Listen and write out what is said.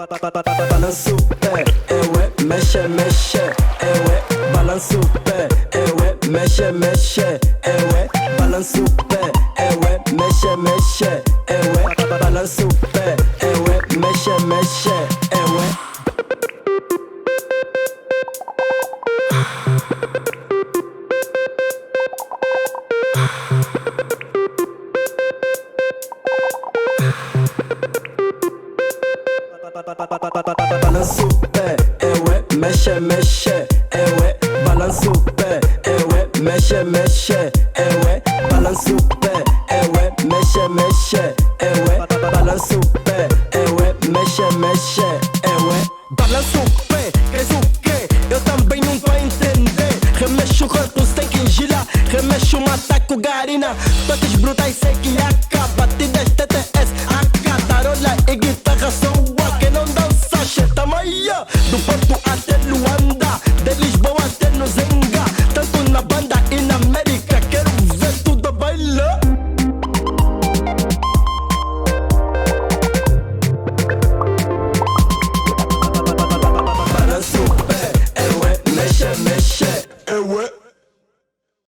Balança o pé, mexe, mexe, balança o pé, mexe, mexe, balança o pé, mexe, mexe, balança o pé, mexe, mexe, balança o pé, mexe, mexe, balança o pé, mexe, mexe, balança o pé, mexe, mexe, balança o pé, mexe, mexe, balança o pé, queres o quê? Eu também não tô a entender. Remexe o corpo sem que engilar, remexe o mataco garina. Toques brutais sei que acaba, te das TTS, AK, tarola e